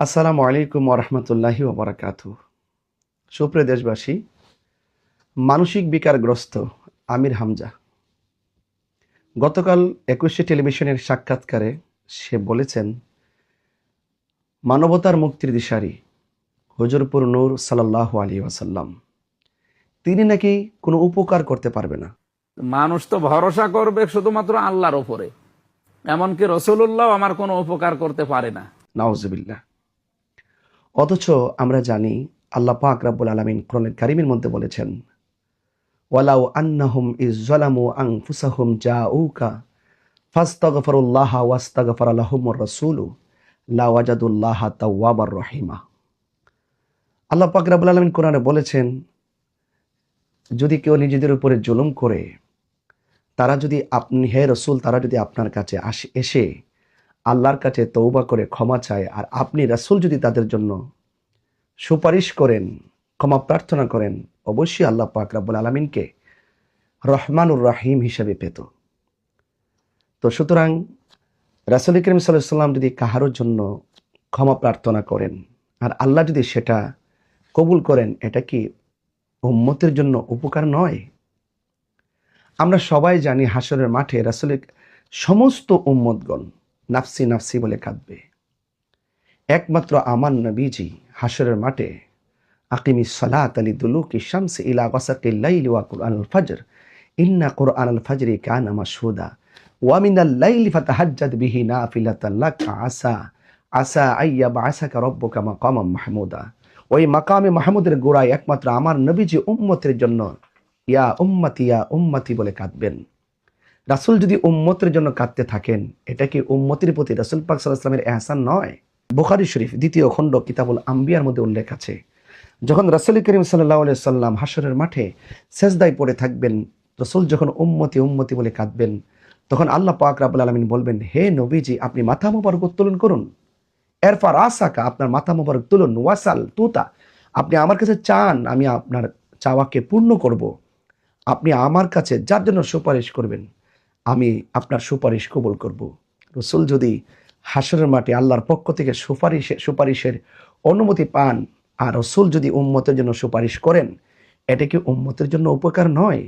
আসসালামু আলাইকুম ওরহমতুল্লাহি ওবরাকাতু। সুপ্রিয় দেশবাসী, মানসিক বিকারগ্রস্ত আমির হামজা গতকাল ২১শে টেলিভিশনের সাক্ষাৎকারে সে বলেছেন, মানবতার মুক্তির দিশারি হুজুরপুর নূর সাল্লাল্লাহু আলাইহি ওয়াসাল্লাম তিনি নাকি কোনো উপকার করতে পারবে না। মানুষ তো ভরসা করবে শুধুমাত্র আল্লাহর উপরে, এমনকি রসুল্লাহ আমার কোনো উপকার করতে পারে না। নাউজুবিল্লাহ। অথচ আমরা জানি আল্লাহ পাক রব্বুল আলামিন কোরআনুল কারীমের মধ্যে বলেছেন, ওয়ালাউ আন্নাহুম ইয যালামু আনফুসাহুম জাউকা ফাস্তাগফিরুল্লাহ ওয়াস্তাগফারা লাহুমুর রাসূলু লাওয়াজাদুল্লাহ তাওয়াবার রহিমা। আল্লাহ পাক রব্বুল আলামিন কোরআনে বলেছেন, যদি কেউ নিজেদের উপরে জুলুম করে, তারা যদি হে রাসূল, তারা যদি আপনার কাছে এসে আল্লাহর কাছে তওবা করে ক্ষমা চায়, আর আপনি রাসূল যদি তাদের জন্য সুপারিশ করেন, ক্ষমা প্রার্থনা করেন, অবশ্যই আল্লাহ পাক রব্বুল আলামিনকে রহমানুর রাহিম হিসেবে পেত। তো সুতরাং রাসূল করিম সাল্লাল্লাহু আলাইহি ওয়াসাল্লাম যদি কাহারোর জন্য ক্ষমা প্রার্থনা করেন আর আল্লাহ যদি সেটা কবুল করেন, এটা কি উম্মতের জন্য উপকার নয়? আমরা সবাই জানি হাসরের মাঠে রাসূলের সমস্ত উম্মতগণ নাফসি নাফসি বলে কাঁদবে। একমাত্র আমার নবীজি হাসরের মাঠে আকিমিস সালাতা লিদুলুকি শামসি ইলা গাসাকিল লাইলি ওয়া কুরআনুল ফাজর ইন্না কুরআনাল ফাজরি কানা মাশহুদা ওয়া মিনাল লাইলি ফাতাহাজ্জাদ বিহি নাফিলাতান লাকা আসা আইয়াবআসাকা রাব্বুকা মাকামাম মাহমুদা। ওই মাকামে মাহমুদের গোড়ায় একমাত্র আমার নবীজি উম্মতের জন্য ইয়া উম্মতি বলে কাঁদবেন। রাসূল যদি উম্মতের জন্য কাঁদতে থাকেন, এটা কি উম্মতের প্রতি রাসূল পাক সাল্লাল্লাহু আলাইহি ওয়াসাল্লামের ইহসান নয়? বুখারী শরীফ ২য় খণ্ড কিতাবুল আম্বিয়ার মধ্যে উল্লেখ আছে, যখন রাসূল করিম সাল্লাল্লাহু আলাইহি ওয়াসাল্লাম হাসরের মাঠে সেজদায় পড়ে থাকবেন, রাসূল যখন উম্মতি বলে কাঁদবেন, তখন আল্লাহ পাক রব্বুল আলামিন বলবেন, হে নবীজি, আপনি মাথা মোবারক উত্তোলন করুন, এরফা রাসাকা, আপনার মাথা মোবারক তুলুন, ওয়াসাল তুতা, আপনি আমার কাছে চান, আমি আপনার চাওয়াকে পূর্ণ করব। আপনি আমার কাছে যার জন্য সুপারিশ করবেন, আমি আপনার সুপারিশ কবুল করব। রাসূল যদি হাসরের মাঠে আল্লাহর পক্ষ থেকে সুপারিশের অনুমতি পান, আর রাসূল যদি উম্মতের জন্য সুপারিশ করেন, এটা কি উম্মতের জন্য উপকার নয়?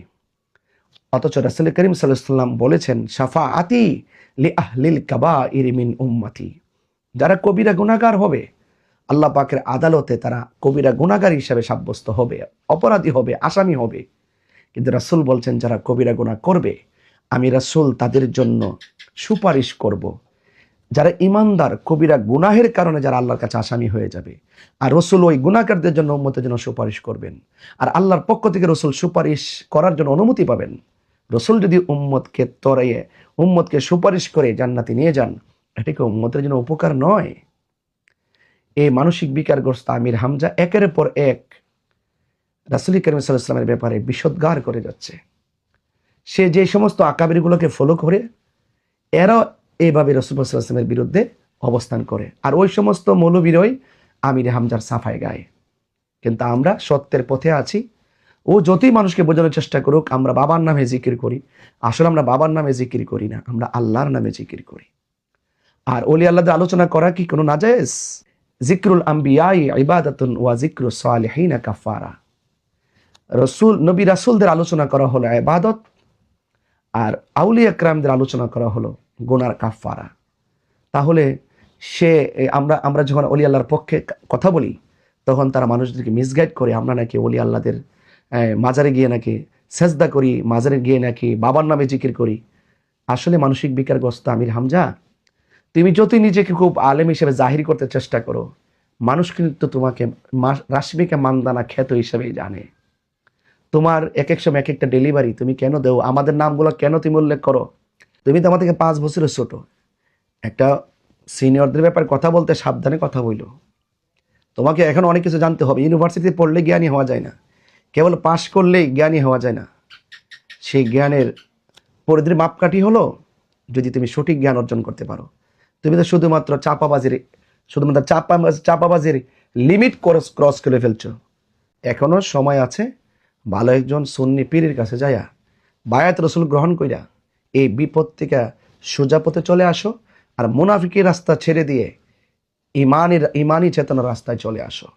অথচ রাসূল করিম সাল্লাল্লাহু আলাইহি ওয়াসাল্লাম বলেছেন, শাফাআতি লি আহলিল কাবাইর মিন উম্মতি, যারা কবিরা গুনাহগার হবে আল্লাহ পাকের আদালতে তারা কবিরা গুনাহগার হিসাবে সাব্যস্ত হবে, অপরাধী হবে, আসামি হবে। কিন্তু রাসূল বলছেন, যারা কবিরা গুনাহ করবে আমি রাসূল তাদের জন্য সুপারিশ করব। যারা ইমানদার কবিরা গুনাহের কারণে যারা আল্লাহর কাছে আসামি হয়ে যাবে, আর রাসূল ওই গুনাহগারদের জন্য উম্মতের জন্য সুপারিশ করবেন, আর আল্লাহর পক্ষ থেকে রাসূল সুপারিশ করার জন্য অনুমতি পাবেন। রাসূল যদি উম্মতকে সুপারিশ করে জান্নাতে নিয়ে যান, এটা কি উম্মতের জন্য উপকার নয়? এই মানসিক বিকারগ্রস্ত আমির হামজা একের পর এক রাসূল করিম সাল্লাল্লাহু আলাইহি ওয়াসাল্লামের ব্যাপারে বিষোদ্গার করে যাচ্ছে। সে যে সমস্ত আকাবিরগুলোকে ফলো করে, এরাও এইভাবে রাসূল সাল্লাল্লাহু আলাইহি ওয়াসাল্লামের বিরুদ্ধে অবস্থান করে, আর ওই সমস্ত মৌলবীরই আমির হামজার সাফাই গায়। কিন্তু আমরা সত্যের পথে আছি। ও যতই মানুষকে বোঝানোর চেষ্টা করুক আমরা বাবার নামে জিকির করি, আসলে আমরা বাবার নামে জিকির করি না, আমরা আল্লাহর নামে জিকির করি। আর ওলি আল্লাহদের আলোচনা করা কি কোনো নাজায়েজ? জিকরুল আম্বিয়াই ইবাদাতুন ওয়া জিকরুস সালিহিনা কাফারা। নবী রাসূলদের আলোচনা করা হলো ইবাদত, আর আউলিয়া কেরামদের আলোচনা করা হলো গুনার কাফারা। তাহলে আমরা যখন ওলি আল্লাহর পক্ষে কথা বলি, তখন তারা মানুষদেরকে মিসগাইড করে, আমরা নাকি ওলি আল্লাহদের মাজারে গিয়ে নাকি সেজদা করি, মাজারে গিয়ে নাকি বাবার নামে জিকির করি। আসলে মানসিক বিকারগ্রস্ত আমির হামজা, তুমি যতই নিজেকে খুব আলেম হিসেবে জাহির করতে চেষ্টা করো, মানুষ কিন্তু তোমাকে রাশমিকা মানদানা খ্যাত হিসেবেই জানে। তোমার এক এক সময় এক একটা ডেলিভারি তুমি কেন দেও, আমাদের নামগুলো কেন তুমি উল্লেখ করো? তুমি তো আমার থেকে 5 বছরের ছোট। একটা সিনিয়রদের ব্যাপারে কথা বলতে সাবধানে কথা বইল। তোমাকে এখন অনেক কিছু জানতে হবে। ইউনিভার্সিটিতে পড়লে জ্ঞানী হওয়া যায় না, কেবল পাশ করলেই জ্ঞানী হওয়া যায় না। সেই জ্ঞানের পরিধির মাপকাঠি হলো যদি তুমি সঠিক জ্ঞান অর্জন করতে পারো। তুমি তো শুধুমাত্র চাপাবাজির লিমিট ক্রস করে ফেলছো। এখনো সময় আছে, ভালো একজন সুন্নি পীরের কাছে যায়া বায়াত রাসূল গ্রহণ কইরা এই বিপদ থেকে সোজা পথে চলে আসো, আর মুনাফিকের রাস্তা ছেড়ে দিয়ে ইমানি চেতনার রাস্তায় চলে আসো।